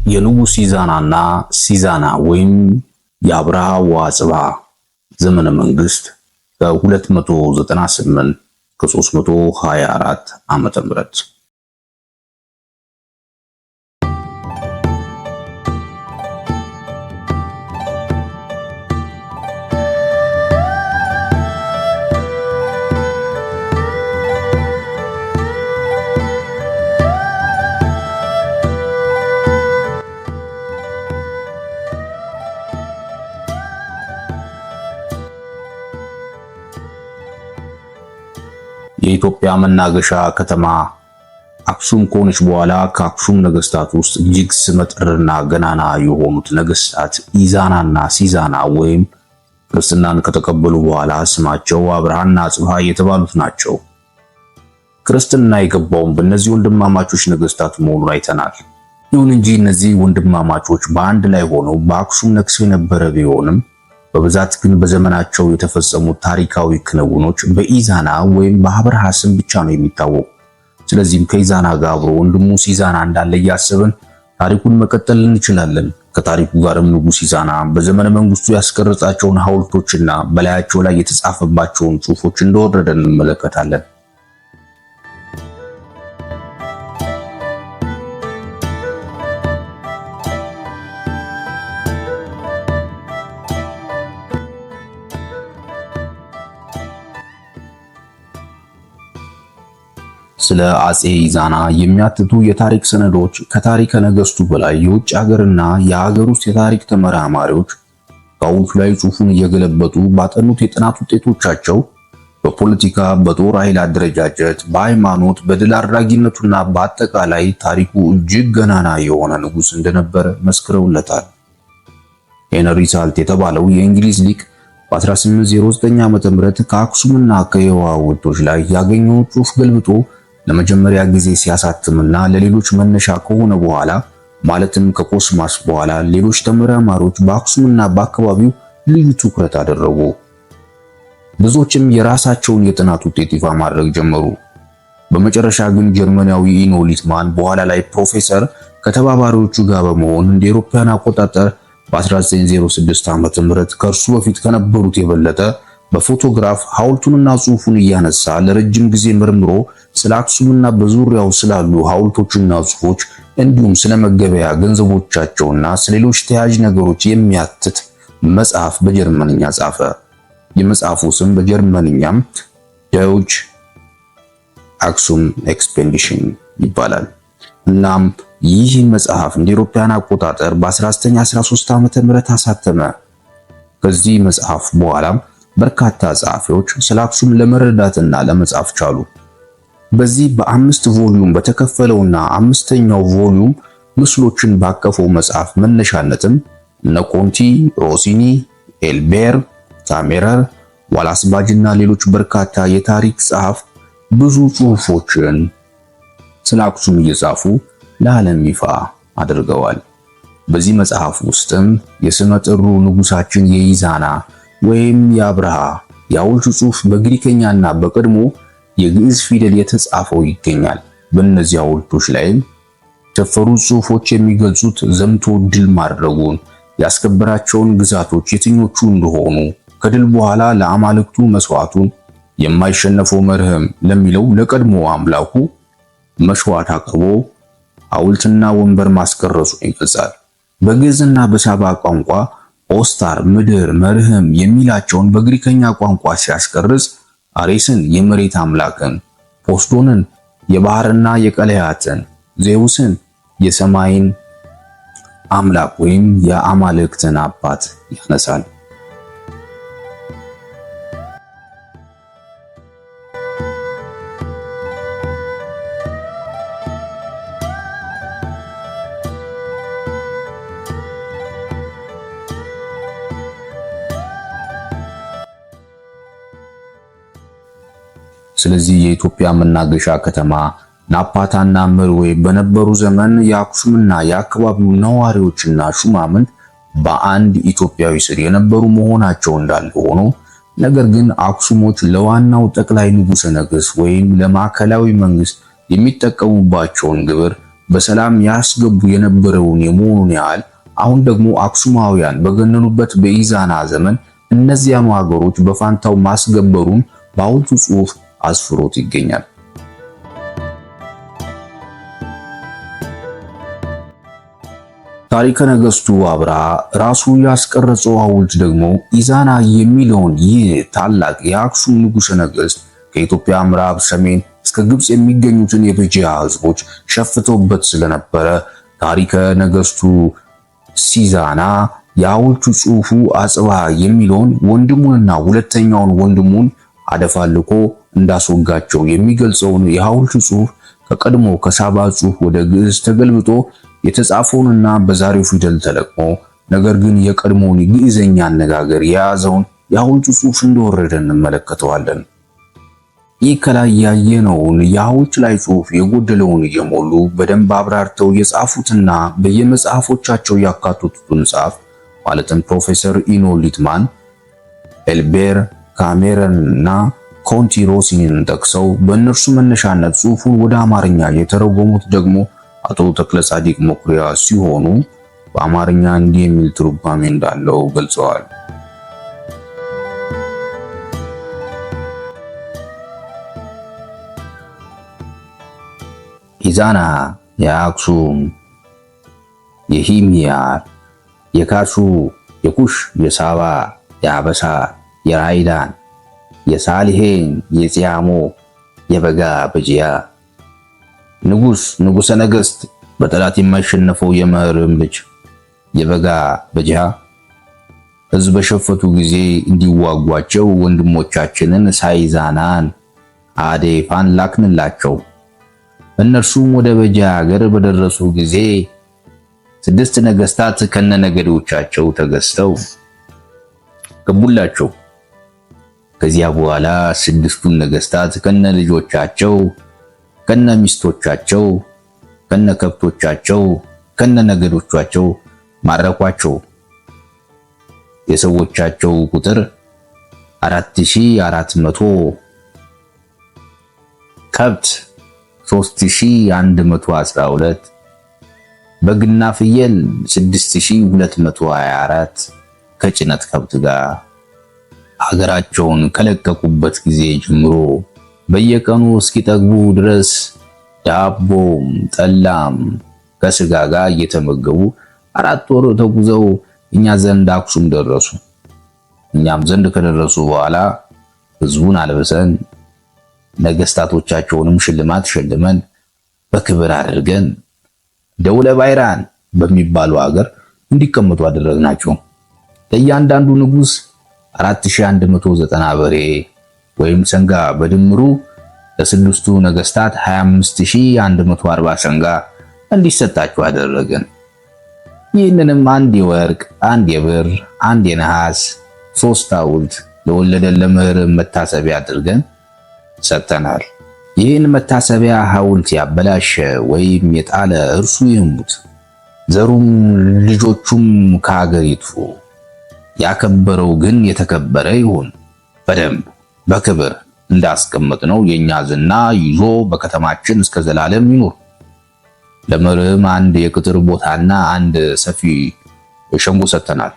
የንጉስ ኢዛናና ሲዛና ወይም የአብርሃ ወአጽብሃ ዘመነ መንግስት ከ298 ከ324 ዓመተ ምህረት የኢትዮጵያ መናገሻ ከተማ አክሱም ከሆነች በኋላ ከአክሱም ነገስታት ውስጥ እጅግ ስመጥርና ገናና የሆኑት ነገስታት ኢዛናና ሲዛና ወይም ክርስትናን ከተቀበሉ በኋላ ስማቸው አብርሃና አጽብሃ የተባሉት ናቸው። ክርስትና የገባውም በእነዚህ ወንድማማቾች ነገስታት መሆኑን አይተናል። ይሁን እንጂ እነዚህ ወንድማማቾች በአንድ ላይ ሆነው በአክሱም ነግሰው የነበረ ቢሆንም በብዛት ግን በዘመናቸው የተፈጸሙት ታሪካዊ ክንውኖች በኢዛና ወይም በአብርሃ ስም ብቻ ነው የሚታወቁ። ስለዚህም ከኢዛና ጋር አብሮ ወንድሙ ሲዛና እንዳለ እያሰብን ታሪኩን መቀጠል እንችላለን። ከታሪኩ ጋርም ንጉስ ኢዛና በዘመነ መንግስቱ ያስቀረጻቸውን ሐውልቶችና በላያቸው ላይ የተጻፈባቸውን ጽሑፎች እንደወረደ እንመለከታለን። ስለ አጼ ኢዛና የሚያትቱ የታሪክ ሰነዶች ከታሪከ ነገስቱ በላይ የውጭ ሀገርና የሀገር ውስጥ የታሪክ ተመራማሪዎች ከሐውልቱ ላይ ጽሑፉን እየገለበጡ ባጠኑት የጥናት ውጤቶቻቸው በፖለቲካ፣ በጦር ኃይል አደረጃጀት፣ በሃይማኖት፣ በድል አድራጊነቱና በአጠቃላይ ታሪኩ እጅግ ገናና የሆነ ንጉስ እንደነበረ መስክረውለታል። ሄንሪ ሳልት የተባለው የእንግሊዝ ሊቅ በ1809 ዓ.ም ከአክሱምና ከየዋ ሐውልቶች ላይ ያገኘውን ጽሑፍ ገልብጦ ለመጀመሪያ ጊዜ ሲያሳትምና ለሌሎች መነሻ ከሆነ በኋላ ማለትም ከኮስማስ በኋላ ሌሎች ተመራማሪዎች በአክሱምና በአካባቢው ልዩ ትኩረት አደረጉ። ብዙዎችም የራሳቸውን የጥናት ውጤት ይፋ ማድረግ ጀመሩ። በመጨረሻ ግን ጀርመናዊ ኢኖ ሊትማን በኋላ ላይ ፕሮፌሰር ከተባባሪዎቹ ጋር በመሆን እንደ አውሮፓውያን አቆጣጠር በ1906 ዓ.ም ከእርሱ በፊት ከነበሩት የበለጠ በፎቶግራፍ ሐውልቱንና ጽሑፉን እያነሳ ለረጅም ጊዜ መርምሮ ስለ አክሱምና በዙሪያው ስላሉ ሐውልቶችና ጽሑፎች እንዲሁም ስለ መገበያ ገንዘቦቻቸውና ስለሌሎች ተያያዥ ነገሮች የሚያትት መጽሐፍ በጀርመንኛ ጻፈ። የመጽሐፉ ስም በጀርመንኛም ዶይች አክሱም ኤክስፔዲሽን ይባላል። እናም ይህ መጽሐፍ እንደ አውሮፓውያን አቆጣጠር በ1913 ዓ.ም አሳተመ። ከዚህ መጽሐፍ በኋላም በርካታ ጸሐፊዎች ስለ አክሱም ለመረዳትና ለመጻፍ ቻሉ። በዚህ በ5 ቮሊዩም በተከፈለውና አምስተኛው ቮሊዩም ምስሎችን ባቀፈው መጽሐፍ መነሻነትም እነ ኮንቲ፣ ሮሲኒ፣ ኤልቤር፣ ታሜረር፣ ዋላስባጅና ሌሎች በርካታ የታሪክ ጸሐፍት ብዙ ጽሑፎችን ስለ አክሱም እየጻፉ ለዓለም ይፋ አድርገዋል። በዚህ መጽሐፍ ውስጥም የስመጥሩ ንጉሳችን የኢዛና ወይም የአብርሃ የሐውልቱ ጽሑፍ በግሪከኛና በቀድሞ የግዕዝ ፊደል የተጻፈው ይገኛል። በእነዚህ ሐውልቶች ላይም የተሰፈሩ ጽሑፎች የሚገልጹት ዘምቶ ድል ማድረጉን፣ ያስከበራቸውን ግዛቶች የትኞቹ እንደሆኑ፣ ከድል በኋላ ለአማልክቱ መስዋዕቱን፣ የማይሸነፈው መርህም ለሚለው ለቀድሞ አምላኩ መስዋዕት አቅርቦ ሐውልትና ወንበር ማስቀረጹን ይገልጻል። በግዕዝና በሳባ ቋንቋ ኦስታር ምድር፣ መርህም የሚላቸውን በግሪከኛ ቋንቋ ሲያስቀርጽ አሬስን የመሬት አምላክን፣ ፖስዶንን የባህርና የቀለያትን፣ ዜውስን የሰማይን አምላክ ወይም የአማልክትን አባት ያነሳል። ስለዚህ የኢትዮጵያ መናገሻ ከተማ ናፓታና መርዌ በነበሩ ዘመን የአክሱምና የአካባቢው ነዋሪዎችና ሹማምንት በአንድ ኢትዮጵያዊ ስር የነበሩ መሆናቸው እንዳለ ሆኖ ነገር ግን አክሱሞች ለዋናው ጠቅላይ ንጉሠ ነገሥት ወይም ለማዕከላዊ መንግስት የሚጠቀሙባቸውን ግብር በሰላም ያስገቡ የነበረውን የመሆኑን ያህል አሁን ደግሞ አክሱማውያን በገነኑበት በኢዛና ዘመን እነዚያኑ ሀገሮች በፋንታው ማስገበሩን በሐውልቱ ጽሑፍ አስፍሮት ይገኛል። ታሪከ ነገሥቱ አብርሃ ራሱ ያስቀረጸው ሐውልት ደግሞ ኢዛና የሚለውን ይህ ታላቅ የአክሱም ንጉሠ ነገሥት ከኢትዮጵያ ምዕራብ ሰሜን እስከ ግብጽ የሚገኙትን የበጂያ ሕዝቦች ሸፍተውበት ስለነበረ ታሪከ ነገሥቱ ሲዛና የሐውልቱ ጽሑፉ አጽብሃ የሚለውን ወንድሙንና ሁለተኛውን ወንድሙን አደፋልቆ እንዳስወጋቸው የሚገልጸውን የሐውልቱ ጽሑፍ ከቀድሞ ከሳባ ጽሑፍ ወደ ግዕዝ ተገልብጦ የተጻፈውንና በዛሬው ፊደል ተለቅሞ ነገር ግን የቀድሞውን ግዕዘኛ አነጋገር የያዘውን የሐውልቱ ጽሑፍ እንደወረደ እንመለከተዋለን። ይህ ከላይ ያየነውን የሐውልት ላይ ጽሑፍ የጎደለውን እየሞሉ በደንብ አብራርተው የጻፉትና በየመጽሐፎቻቸው ያካተቱትን ጻፍ ማለትም ፕሮፌሰር ኢኖ ሊትማን፣ ኤልቤር ካሜረን እና ኮንቲ ሮሲንን ጠቅሰው በእነርሱ መነሻነት ጽሑፉን ወደ አማርኛ የተረጎሙት ደግሞ አቶ ተክለ ጻዲቅ መኩሪያ ሲሆኑ በአማርኛ እንዲህ የሚል ትርጓሜ እንዳለው ገልጸዋል። ኢዛና የአክሱም፣ የሂምያር፣ የካሱ፣ የኩሽ፣ የሳባ፣ የአበሳ፣ የራይዳን፣ የሳሊሄን፣ የጽያሞ፣ የበጋ በጂያ ንጉሠ ነገሥት በጠላት የማይሸነፈው የመህርም ልጅ የበጋ በጂያ ሕዝብ በሸፈቱ ጊዜ እንዲዋጓቸው ወንድሞቻችንን ሳይዛናን አዴፋን ላክንላቸው። እነርሱም ወደ በጂያ ሀገር በደረሱ ጊዜ 6 ነገሥታት ከነነገዶቻቸው ተገዝተው ገቡላቸው። ከዚያ በኋላ 6ቱን ነገሥታት ከነልጆቻቸው ከነሚስቶቻቸው ከነከብቶቻቸው ከነነገዶቻቸው ማረኳቸው። የሰዎቻቸው ቁጥር 4400፣ ከብት 3112፣ በግና ፍየል 6224 ከጭነት ከብት ጋር ሀገራቸውን ከለቀቁበት ጊዜ ጀምሮ በየቀኑ እስኪጠግቡ ድረስ ዳቦም ጠላም ከስጋ ጋር እየተመገቡ 4 ወር ተጉዘው እኛ ዘንድ አክሱም ደረሱ። እኛም ዘንድ ከደረሱ በኋላ ሕዝቡን አልብሰን ነገሥታቶቻቸውንም ሽልማት ሸልመን በክብር አድርገን ደውለ ባይራን በሚባለው ሀገር እንዲቀመጡ አደረግናቸው። ለእያንዳንዱ ንጉሥ 4190 በሬ ወይም ሰንጋ በድምሩ ለስድስቱ ነገሥታት 25140 ሰንጋ እንዲሰጣቸው አደረገን። ይህንንም አንድ የወርቅ፣ አንድ የብር፣ አንድ የነሐስ 3 ሐውልት ለወለደን ለምህር መታሰቢያ አድርገን ሰጥተናል። ይህን መታሰቢያ ሐውልት ያበላሸ ወይም የጣለ እርሱ ይሙት፣ ዘሩም ልጆቹም ከሀገር ይጥፉ። ያከበረው ግን የተከበረ ይሁን፣ በደንብ በክብር እንዳስቀመጥነው የኛ ዝና ይዞ በከተማችን እስከ ዘላለም ይኑር። ለምህርም አንድ የቅጥር ቦታና አንድ ሰፊ ሸንጎ ሰጥተናል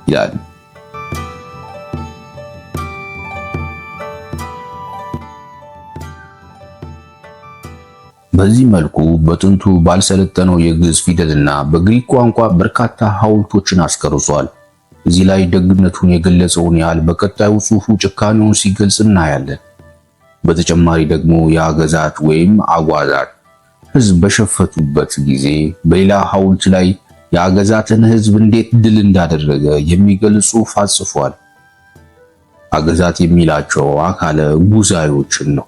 ይላል። በዚህ መልኩ በጥንቱ ባልሰለጠነው የግዕዝ ፊደልና በግሪክ ቋንቋ በርካታ ሐውልቶችን አስቀርጿል። እዚህ ላይ ደግነቱን የገለጸውን ያህል በቀጣዩ ጽሑፉ ጭካኔውን ሲገልጽ እናያለን። በተጨማሪ ደግሞ የአገዛት ወይም አጓዛት ሕዝብ በሸፈቱበት ጊዜ በሌላ ሐውልት ላይ የአገዛትን ሕዝብ እንዴት ድል እንዳደረገ የሚገልጽ ጽሑፍ አጽፏል። አገዛት የሚላቸው አካለ ጉዛዮችን ነው።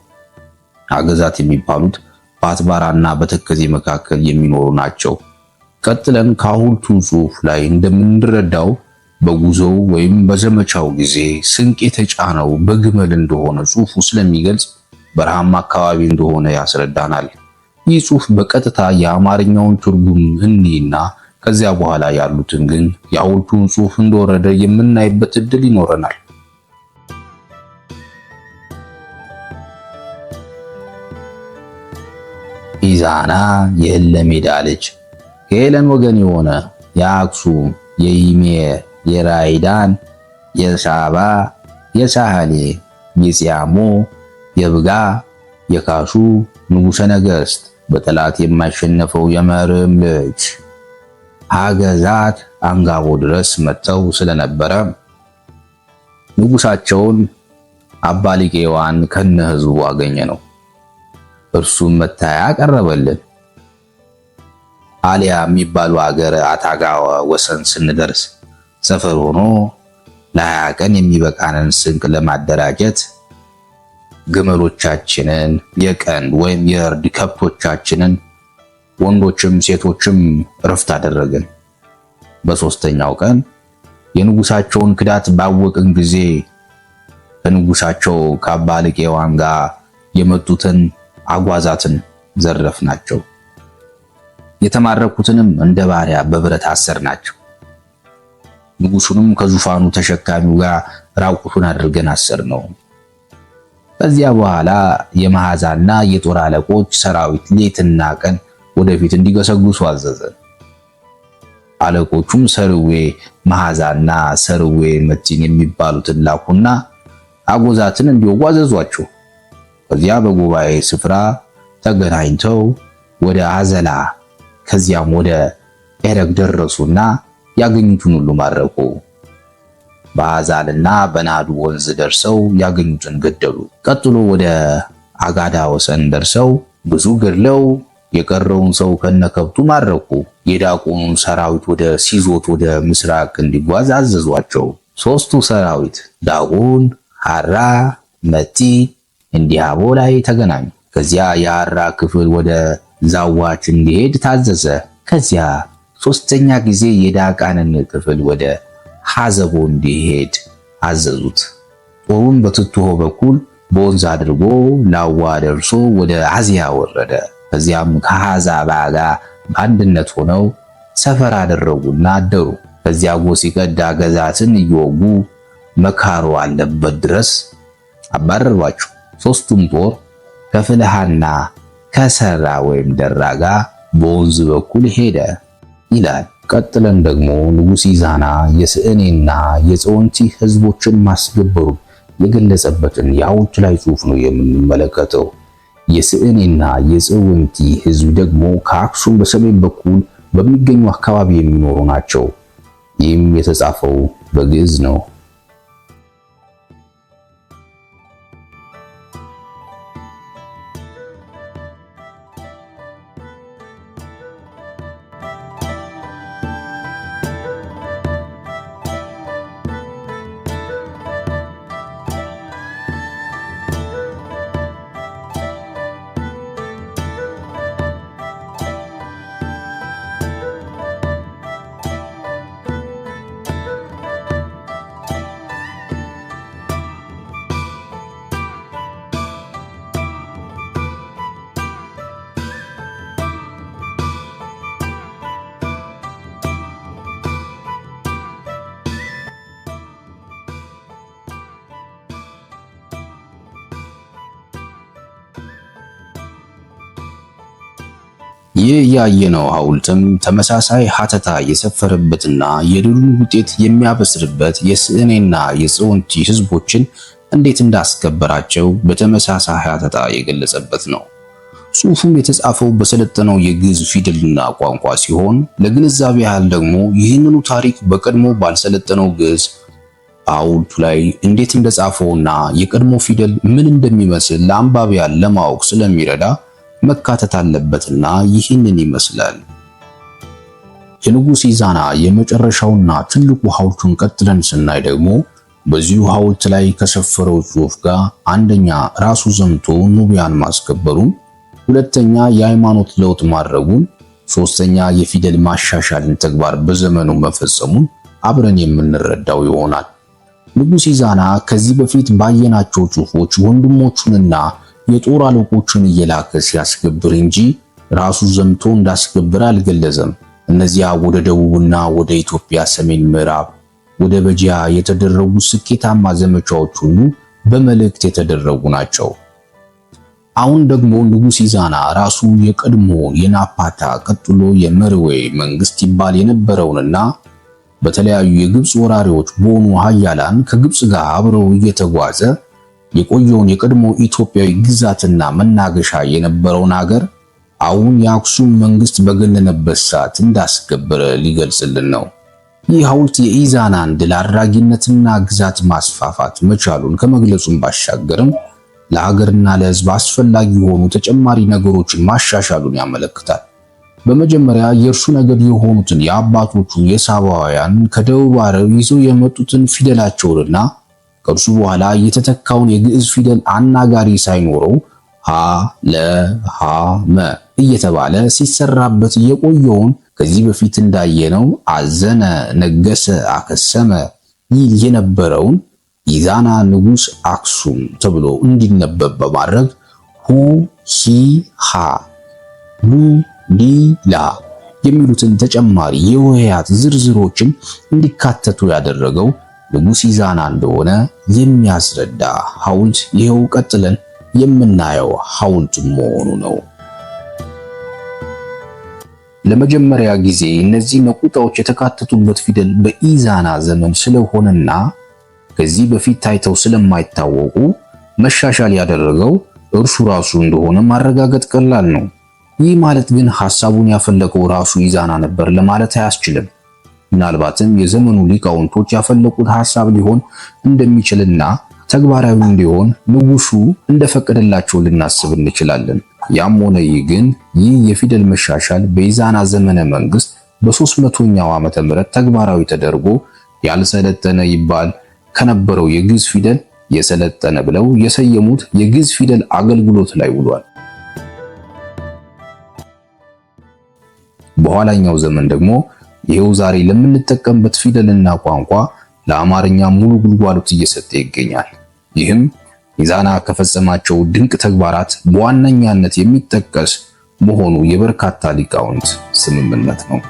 አገዛት የሚባሉት በአትባራና በተከዜ መካከል የሚኖሩ ናቸው። ቀጥለን ከሐውልቱ ጽሑፍ ላይ እንደምንረዳው በጉዞው ወይም በዘመቻው ጊዜ ስንቅ የተጫነው በግመል እንደሆነ ጽሑፉ ስለሚገልጽ በረሃማ አካባቢ እንደሆነ ያስረዳናል። ይህ ጽሑፍ በቀጥታ የአማርኛውን ትርጉም እንይና ከዚያ በኋላ ያሉትን ግን የሐውልቱን ጽሑፍ እንደወረደ የምናይበት እድል ይኖረናል። ኢዛና የእለሜዳ ልጅ ከሄለን ወገን የሆነ የአክሱም፣ የይሜር፣ የራይዳን፣ የሳባ፣ የሳህሌ፣ የጽያሞ፣ የብጋ፣ የካሱ ንጉሠ ነገሥት በጠላት የማይሸነፈው የመርዕም ልጅ አገዛት አንጋቦ ድረስ መጥተው ስለነበረ ንጉሳቸውን አባ ሊቄዋን ከነ ሕዝቡ አገኘ ነው። እርሱም መታያ ቀረበልን። አሊያ የሚባሉ ሀገር አታጋ ወሰን ስንደርስ ሰፈር ሆኖ ለ20 ቀን የሚበቃንን ስንቅ ለማደራጀት ግመሎቻችንን፣ የቀንድ ወይም የእርድ ከብቶቻችንን ወንዶችም ሴቶችም እረፍት አደረግን። በሶስተኛው ቀን የንጉሳቸውን ክዳት ባወቅን ጊዜ ከንጉሳቸው ከአባ ሊቄዋን ጋር የመጡትን አጓዛትን ዘረፍናቸው። የተማረኩትንም እንደ ባሪያ በብረት አሰርናቸው። ንጉሱንም ከዙፋኑ ተሸካሚው ጋር ራቁቱን አድርገን አሰርነው። ከዚያ በኋላ የመዓዛና የጦር አለቆች ሰራዊት ሌትና ቀን ወደፊት እንዲገሰግሱ አዘዘ። አለቆቹም ሰርዌ መዓዛና ሰርዌ መቲን የሚባሉትን ላኩና አጎዛትን እንዲወጉ አዘዟቸው። ከዚያ በጉባኤ ስፍራ ተገናኝተው ወደ አዘላ ከዚያም ወደ ኤረግ ደረሱና ያገኙትን ሁሉ ማረኩ። በአዛልና በናዱ ወንዝ ደርሰው ያገኙትን ገደሉ። ቀጥሎ ወደ አጋዳ ወሰን ደርሰው ብዙ ገድለው የቀረውን ሰው ከነከብቱ ማረኩ። የዳቆኑን ሰራዊት ወደ ሲዞት ወደ ምስራቅ እንዲጓዝ አዘዟቸው። ሶስቱ ሰራዊት ዳቆን፣ ሐራ፣ መቲ እንዲያቦ ላይ ተገናኙ። ከዚያ የሐራ ክፍል ወደ ዛዋች እንዲሄድ ታዘዘ። ከዚያ ሶስተኛ ጊዜ የዳቃንን ክፍል ወደ ሐዘቦ እንዲሄድ አዘዙት። ጦሩን በትትሆ በኩል በወንዝ አድርጎ ላዋ ደርሶ ወደ አዚያ ወረደ። ከዚያም ከሐዛባ ጋር በአንድነት ሆነው ሰፈር አደረጉና አደሩ። ከዚያ ጎሲቀድ አገዛትን እየወጉ መካሮ አለበት ድረስ አባረሯቸው። ሶስቱም ጦር ከፍልሃና ከሰራ ወይም ደራ ጋር በወንዝ በኩል ሄደ ይላል። ቀጥለን ደግሞ ንጉሥ ኢዛና የስዕኔና የጽዮንቲ ህዝቦችን ማስገበሩ የገለጸበትን የሐውልት ላይ ጽሑፍ ነው የምንመለከተው። የስዕኔና የጽዮንቲ ህዝብ ደግሞ ከአክሱም በሰሜን በኩል በሚገኙ አካባቢ የሚኖሩ ናቸው። ይህም የተጻፈው በግዕዝ ነው። ይህ ያየነው ሐውልትም ተመሳሳይ ሐተታ የሰፈረበትና የድሉን ውጤት የሚያበስርበት የስዕኔና የጽዮንቲ ህዝቦችን እንዴት እንዳስከበራቸው በተመሳሳይ ሐተታ የገለጸበት ነው። ጽሑፉም የተጻፈው በሰለጠነው የግዕዝ ፊደልና ቋንቋ ሲሆን ለግንዛቤ ያህል ደግሞ ይህንኑ ታሪክ በቀድሞ ባልሰለጠነው ግዕዝ ሐውልቱ ላይ እንዴት እንደጻፈውና የቀድሞ ፊደል ምን እንደሚመስል ለአንባቢያን ለማወቅ ስለሚረዳ መካተት አለበትና ይህንን ይመስላል። የንጉሥ ኢዛና የመጨረሻውና ትልቁ ሐውልቱን ቀጥለን ስናይ ደግሞ በዚሁ ሐውልት ላይ ከሰፈረው ጽሑፍ ጋር አንደኛ ራሱ ዘምቶ ኑቢያን ማስከበሩን፣ ሁለተኛ የሃይማኖት ለውጥ ማድረጉን፣ ሶስተኛ የፊደል ማሻሻልን ተግባር በዘመኑ መፈጸሙን አብረን የምንረዳው ይሆናል። ንጉሥ ኢዛና ከዚህ በፊት ባየናቸው ጽሑፎች ወንድሞቹንና የጦር አለቆቹን እየላከ ሲያስገብር እንጂ ራሱ ዘምቶ እንዳስገብር አልገለጸም። እነዚያ ወደ ደቡብና ወደ ኢትዮጵያ ሰሜን ምዕራብ ወደ በጂያ የተደረጉ ስኬታማ ዘመቻዎች ሁሉ በመልእክት የተደረጉ ናቸው። አሁን ደግሞ ንጉስ ኢዛና ራሱ የቀድሞ የናፓታ ቀጥሎ የመርዌ መንግስት ይባል የነበረውንና በተለያዩ የግብጽ ወራሪዎች በሆኑ ኃያላን ከግብጽ ጋር አብረው እየተጓዘ የቆየውን የቀድሞ ኢትዮጵያዊ ግዛትና መናገሻ የነበረውን ሀገር አሁን የአክሱም መንግስት በገነነበት ሰዓት እንዳስከበረ ሊገልጽልን ነው። ይህ ሐውልት የኢዛናን ድል አድራጊነትና ግዛት ማስፋፋት መቻሉን ከመግለጹም ባሻገርም ለሀገርና ለሕዝብ አስፈላጊ የሆኑ ተጨማሪ ነገሮችን ማሻሻሉን ያመለክታል። በመጀመሪያ የእርሱ ነገድ የሆኑትን የአባቶቹን የሳባውያን ከደቡብ አረብ ይዘው የመጡትን ፊደላቸውንና ከእርሱ በኋላ የተተካውን የግዕዝ ፊደል አናጋሪ ሳይኖረው ሀ ለ ሐ መ እየተባለ ሲሰራበት የቆየውን ከዚህ በፊት እንዳየነው አዘነ፣ ነገሰ፣ አከሰመ ይል የነበረውን ኢዛና ንጉስ አክሱም ተብሎ እንዲነበብ በማድረግ ሁ ሂ ሃ ሉ ሊ ላ የሚሉትን ተጨማሪ የሆሄያት ዝርዝሮችን እንዲካተቱ ያደረገው ንጉስ ኢዛና እንደሆነ የሚያስረዳ ሐውልት ይኸው ቀጥለን የምናየው ሐውልት መሆኑ ነው። ለመጀመሪያ ጊዜ እነዚህ ነቁጣዎች የተካተቱበት ፊደል በኢዛና ዘመን ስለሆነና ከዚህ በፊት ታይተው ስለማይታወቁ መሻሻል ያደረገው እርሱ ራሱ እንደሆነ ማረጋገጥ ቀላል ነው። ይህ ማለት ግን ሐሳቡን ያፈለቀው ራሱ ኢዛና ነበር ለማለት አያስችልም። ምናልባትም የዘመኑ ሊቃውንቶች ያፈለቁት ሐሳብ ሊሆን እንደሚችልና ተግባራዊ እንዲሆን ንጉሱ እንደፈቀደላቸው ልናስብ እንችላለን። ያም ሆነ ይህ ግን ይህ የፊደል መሻሻል በኢዛና ዘመነ መንግስት በ300ኛው ዓመተ ምህረት ተግባራዊ ተደርጎ ያልሰለጠነ ይባል ከነበረው የግዕዝ ፊደል የሰለጠነ ብለው የሰየሙት የግዕዝ ፊደል አገልግሎት ላይ ውሏል። በኋላኛው ዘመን ደግሞ ይሄው ዛሬ ለምንጠቀምበት ፊደልና ቋንቋ ለአማርኛ ሙሉ ግልጋሎት እየሰጠ ይገኛል። ይህም ኢዛና ከፈጸማቸው ድንቅ ተግባራት በዋነኛነት የሚጠቀስ መሆኑ የበርካታ ሊቃውንት ስምምነት ነው።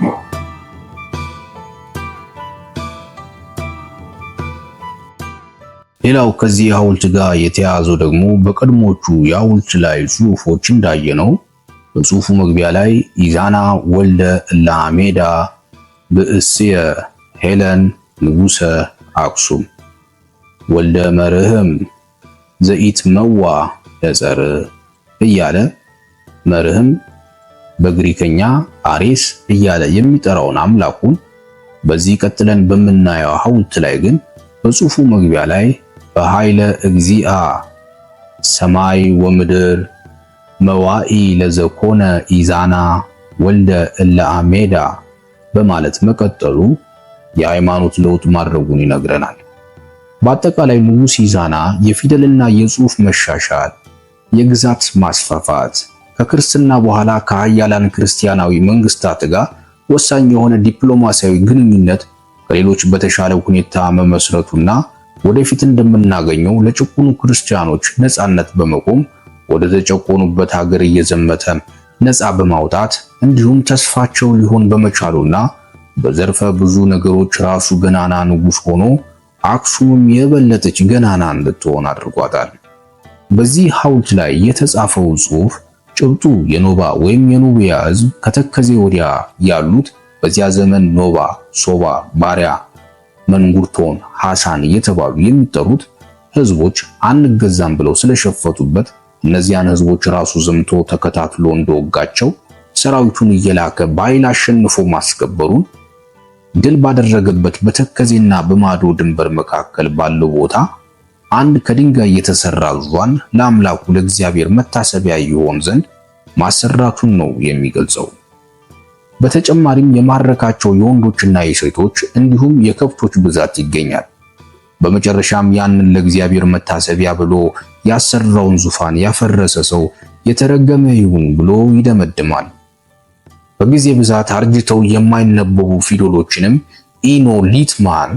ሌላው ከዚህ ሐውልት ጋር የተያያዘው ደግሞ በቀድሞቹ የሐውልት ላይ ጽሑፎች እንዳየነው በጽሑፉ መግቢያ ላይ ኢዛና ወልደ እላሜዳ ብእስየ ሄለን ንጉሰ አክሱም ወልደ መርህም ዘኢት መዋ ለጸር እያለ መርህም በግሪከኛ አሬስ እያለ የሚጠራውን አምላኩን በዚህ ቀጥለን በምናየው ሐውልት ላይ ግን በጽሑፉ መግቢያ ላይ በኃይለ እግዚአ ሰማይ ወምድር መዋኢ ለዘኮነ ኢዛና ወልደ እለአሜዳ በማለት መቀጠሉ የሃይማኖት ለውጥ ማድረጉን ይነግረናል። በአጠቃላይ ንጉስ ኢዛና የፊደልና የጽሑፍ መሻሻል፣ የግዛት ማስፋፋት፣ ከክርስትና በኋላ ከኃያላን ክርስቲያናዊ መንግስታት ጋር ወሳኝ የሆነ ዲፕሎማሲያዊ ግንኙነት ከሌሎች በተሻለ ሁኔታ መመስረቱና ወደፊት እንደምናገኘው ለጭቁኑ ክርስቲያኖች ነጻነት በመቆም ወደ ተጨቆኑበት ሀገር እየዘመተ ነጻ በማውጣት እንዲሁም ተስፋቸው ሊሆን በመቻሉና በዘርፈ ብዙ ነገሮች ራሱ ገናና ንጉስ ሆኖ አክሱምም የበለጠች ገናና እንድትሆን አድርጓታል። በዚህ ሐውልት ላይ የተጻፈው ጽሑፍ ጭብጡ የኖባ ወይም የኑቢያ ሕዝብ ከተከዜ ወዲያ ያሉት በዚያ ዘመን ኖባ፣ ሶባ፣ ባሪያ፣ መንጉርቶን፣ ሐሳን እየተባሉ የሚጠሩት ሕዝቦች አንገዛም ብለው ስለሸፈቱበት እነዚያን ሕዝቦች ራሱ ዘምቶ ተከታትሎ እንደወጋቸው ሰራዊቱን እየላከ በኃይል አሸንፎ ማስከበሩን ድል ባደረገበት በተከዜና በማዶ ድንበር መካከል ባለው ቦታ አንድ ከድንጋይ የተሰራ ዙፋን ለአምላኩ ለእግዚአብሔር መታሰቢያ ይሆን ዘንድ ማሰራቱን ነው የሚገልጸው። በተጨማሪም የማረካቸው የወንዶችና የሴቶች እንዲሁም የከብቶች ብዛት ይገኛል። በመጨረሻም ያንን ለእግዚአብሔር መታሰቢያ ብሎ ያሰራውን ዙፋን ያፈረሰ ሰው የተረገመ ይሁን ብሎ ይደመድማል። በጊዜ ብዛት አርጅተው የማይነበቡ ፊደሎችንም ኢኖ ሊትማን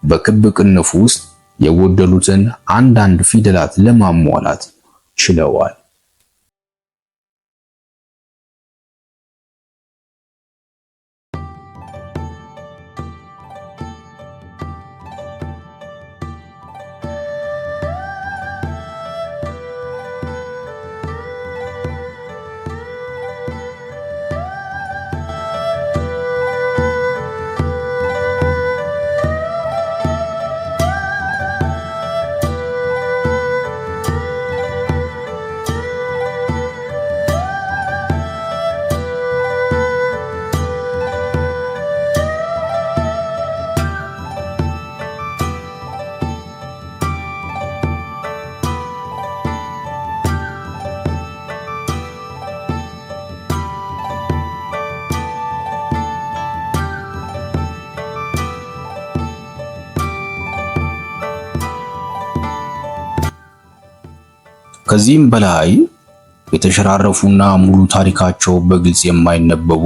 በክብ ቅንፍ ውስጥ የጎደሉትን አንዳንድ ፊደላት ለማሟላት ችለዋል። ከዚህም በላይ የተሸራረፉና ሙሉ ታሪካቸው በግልጽ የማይነበቡ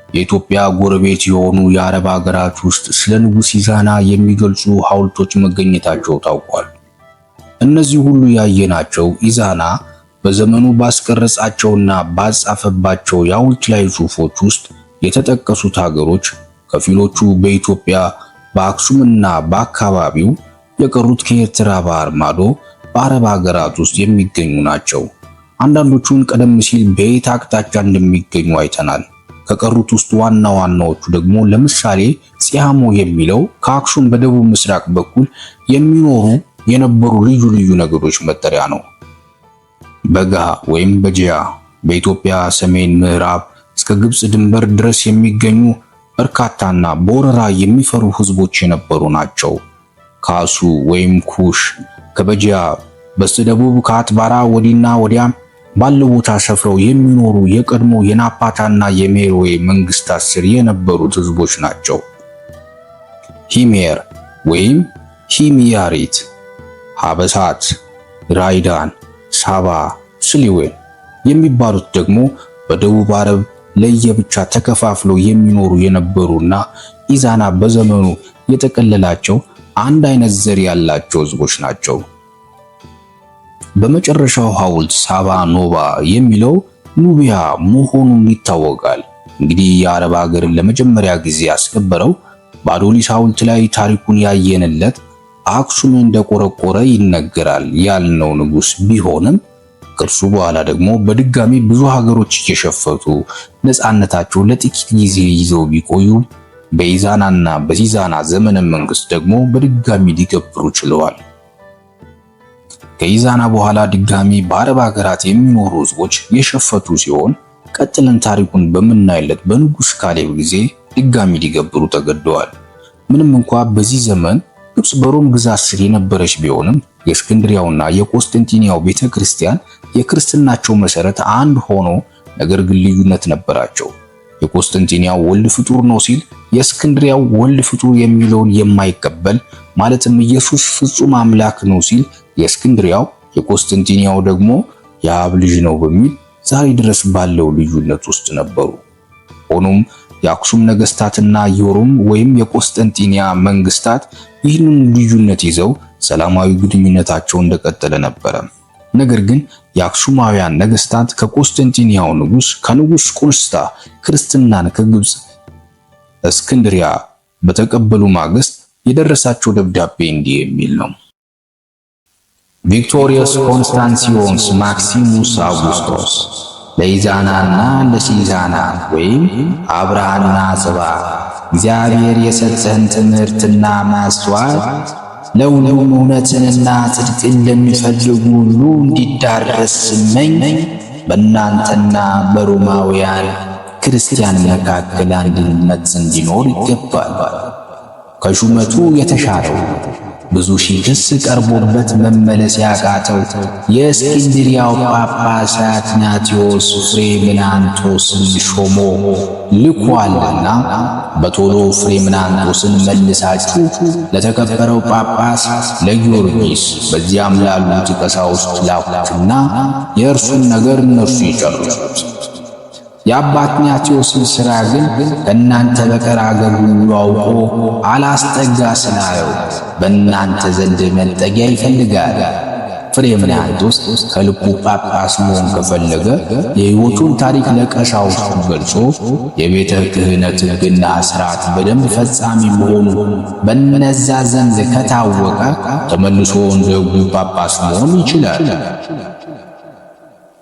የኢትዮጵያ ጎረቤት የሆኑ የአረብ ሀገራት ውስጥ ስለ ንጉስ ኢዛና የሚገልጹ ሐውልቶች መገኘታቸው ታውቋል። እነዚህ ሁሉ ያየናቸው ኢዛና በዘመኑ ባስቀረጻቸውና ባጻፈባቸው የሐውልት ላይ ጽሑፎች ውስጥ የተጠቀሱት ሀገሮች ከፊሎቹ በኢትዮጵያ በአክሱምና በአካባቢው፣ የቀሩት ከኤርትራ ባህር ማዶ በአረብ ሀገራት ውስጥ የሚገኙ ናቸው። አንዳንዶቹን ቀደም ሲል በየት አቅጣጫ እንደሚገኙ አይተናል። ከቀሩት ውስጥ ዋና ዋናዎቹ ደግሞ ለምሳሌ ጺያሞ የሚለው ከአክሱም በደቡብ ምስራቅ በኩል የሚኖሩ የነበሩ ልዩ ልዩ ነገዶች መጠሪያ ነው። በጋ ወይም በጂያ በኢትዮጵያ ሰሜን ምዕራብ እስከ ግብጽ ድንበር ድረስ የሚገኙ በርካታና በወረራ የሚፈሩ ህዝቦች የነበሩ ናቸው። ካሱ ወይም ኩሽ ከበጂያ በስተደቡብ ከአትባራ ወዲና ወዲያ ባለው ቦታ ሰፍረው የሚኖሩ የቀድሞ የናፓታና የሜሮዌ መንግስታት ስር የነበሩት ህዝቦች ናቸው። ሂሜር ወይም ሂሚያሪት፣ ሀበሳት፣ ራይዳን፣ ሳባ፣ ስሊዌን የሚባሉት ደግሞ በደቡብ አረብ ለየብቻ ተከፋፍለው የሚኖሩ የነበሩና ኢዛና በዘመኑ የጠቀለላቸው አንድ አይነት ዘር ያላቸው ህዝቦች ናቸው። በመጨረሻው ሐውልት ሳባ ኖባ የሚለው ኑቢያ መሆኑን ይታወቃል። እንግዲህ የአረብ ሀገርን ለመጀመሪያ ጊዜ ያስከበረው በአዶሊስ ሐውልት ላይ ታሪኩን ያየንለት አክሱምን እንደቆረቆረ ይነገራል ያልነው ንጉስ ቢሆንም ከእርሱ በኋላ ደግሞ በድጋሚ ብዙ ሀገሮች እየሸፈቱ ነፃነታቸው ለጥቂት ጊዜ ይዘው ቢቆዩ በኢዛናና በዚዛና ዘመነ መንግስት ደግሞ በድጋሚ ሊገብሩ ችለዋል። ከኢዛና በኋላ ድጋሚ በአረብ ሀገራት የሚኖሩ ህዝቦች የሸፈቱ ሲሆን ቀጥለን ታሪኩን በምናይለት በንጉስ ካሌብ ጊዜ ድጋሚ ሊገብሩ ተገደዋል። ምንም እንኳን በዚህ ዘመን ግብጽ በሮም ግዛት ስር የነበረች ቢሆንም የእስክንድሪያውና የቆስጠንጢንያው ቤተክርስቲያን የክርስትናቸው መሰረት አንድ ሆኖ ነገር ግን ልዩነት ነበራቸው። የቆስጠንጢንያው ወልድ ፍጡር ነው ሲል የእስክንድሪያው ወልድ ፍጡር የሚለውን የማይቀበል ማለትም ኢየሱስ ፍጹም አምላክ ነው ሲል የእስክንድሪያው የቆስጠንጢንያው ደግሞ የአብ ልጅ ነው በሚል ዛሬ ድረስ ባለው ልዩነት ውስጥ ነበሩ። ሆኖም የአክሱም ነገስታትና የሮም ወይም የቆስጠንጢንያ መንግስታት ይህንን ልዩነት ይዘው ሰላማዊ ግንኙነታቸው እንደቀጠለ ነበረ። ነገር ግን የአክሱማውያን ነገስታት ከቆስጠንጢንያው ንጉስ ከንጉስ ቁንስታ ክርስትናን ከግብጽ እስክንድሪያ በተቀበሉ ማግስት የደረሳቸው ደብዳቤ እንዲህ የሚል ነው። ቪክቶሪየስ ኮንስታንቲዮስ ማክሲሙስ አውጉስቶስ ለኢዛናና ለሲዛና ወይም አብርሃና ጽባ እግዚአብሔር የሰጠን ትምህርትና ማስተዋል ለሁሉም እውነትንና ጽድቅን ለሚፈልጉ ሁሉ እንዲዳረስ ስመኝ በእናንተና በሮማውያን ክርስቲያን መካከል አንድነት እንዲኖር ይገባል። ከሹመቱ የተሻረው ብዙ ሺህ ክስ ቀርቦበት መመለስ ያቃተው የእስክንድሪያው ጳጳስ አትናቴዎስ ፍሬምናንቶስን ሾሞ ልኳልና በቶሎ ፍሬምናንቶስን መልሳችሁ ለተከበረው ጳጳስ ለጊዮርጊስ በዚያም ላሉት ቀሳውስት ላኩትና የእርሱን ነገር እነርሱ ይጨርሱት። የአባ አትናቴዎስን ሥራ ግን ከእናንተ በቀር አገር ሁሉ አውቆ አላስጠጋ ስላየው በእናንተ ዘንድ መጠጊያ ይፈልጋል። ፍሬምናንቶስ ከልቡ ጳጳስ መሆን ከፈለገ የሕይወቱን ታሪክ ለቀሳውስቱ ገልጾ የቤተ ክህነት ሕግና ሥርዓት በደንብ ፈጻሚ መሆኑ በእነዛ ዘንድ ከታወቀ ተመልሶ እንደ ሕጉ ጳጳስ መሆን ይችላል።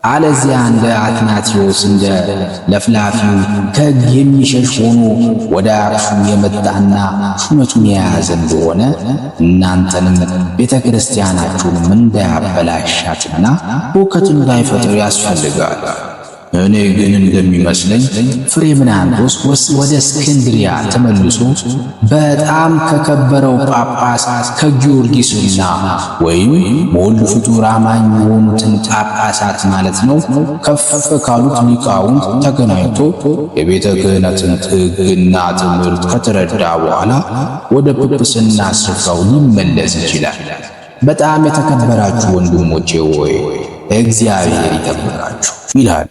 አለዚያ እንደ አትናቴዎስ እንደ ለፍላፊው ከሕግ የሚሸሽ ሆኖ ወደ አክሱም የመጣና ሹመቱን የያዘ እንደሆነ እናንተንም ቤተ ክርስቲያናችሁንም እንዳያበላሻትና ሁከት እንዳይፈጥር ያስፈልጋል። እኔ ግን እንደሚመስለኝ ፍሬምናንቶስ ወደ እስክንድሪያ ተመልሶ በጣም ከከበረው ጳጳስ ከጊዮርጊስና ወይም በወልድ ፍጡር አማኝ የሆኑትን ጳጳሳት ማለት ነው ከፍ ካሉት ሊቃውንት ተገናኝቶ የቤተ ክህነትን ሕግና ትምህርት ከተረዳ በኋላ ወደ ጵጵስና ስፍራው ሊመለስ ይችላል። በጣም የተከበራችሁ ወንድሞቼ ሆይ እግዚአብሔር ይጠብቃችሁ ይላል።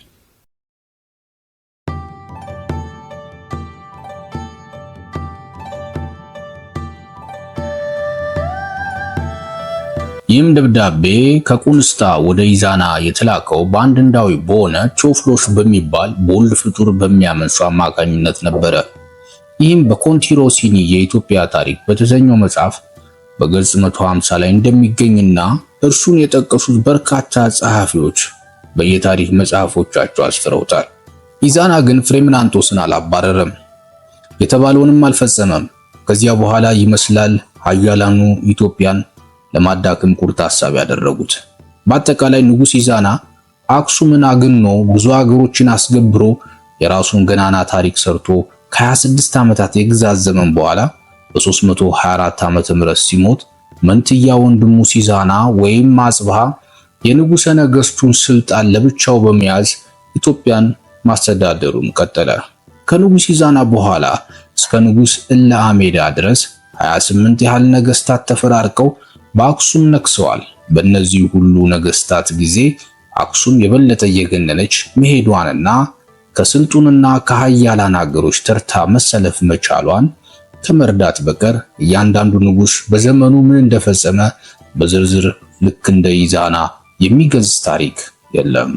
ይህም ደብዳቤ ከቁንስጣ ወደ ኢዛና የተላከው በአንድ ህንዳዊ በሆነ ቾፍሎሽ በሚባል ቦልድ ፍጡር በሚያምን ሰው አማካኝነት ነበረ። ይህም በኮንቲሮሲኒ የኢትዮጵያ ታሪክ በተሰኘው መጽሐፍ በገጽ 150 ላይ እንደሚገኝና እርሱን የጠቀሱት በርካታ ጸሐፊዎች በየታሪክ መጽሐፎቻቸው አስፍረውታል። ኢዛና ግን ፍሬምናንቶስን አላባረረም፣ የተባለውንም አልፈጸመም። ከዚያ በኋላ ይመስላል ኃያላኑ ኢትዮጵያን ለማዳከም ቁርጥ ሐሳብ ያደረጉት። በአጠቃላይ ንጉስ ኢዛና አክሱምን አግኖ ብዙ ሀገሮችን አስገብሮ የራሱን ገናና ታሪክ ሰርቶ ከ26 ዓመታት የግዛት ዘመን በኋላ በ324 ዓመተ ምህረት ሲሞት መንትያ ወንድሙ ሲዛና ወይም አጽብሃ የንጉሠ ነገሥቱን ስልጣን ለብቻው በመያዝ ኢትዮጵያን ማስተዳደሩን ቀጠለ። ከንጉስ ኢዛና በኋላ እስከ ንጉስ እለአሜዳ ድረስ 28 ያህል ነገስታት ተፈራርቀው በአክሱም ነግሰዋል። በእነዚህ ሁሉ ነገስታት ጊዜ አክሱም የበለጠ እየገነነች መሄዷንና ከስልጡንና ከሃያላን አገሮች ተርታ መሰለፍ መቻሏን ከመርዳት በቀር እያንዳንዱ ንጉስ በዘመኑ ምን እንደፈጸመ በዝርዝር ልክ እንደ ኢዛና የሚገልጽ ታሪክ የለም።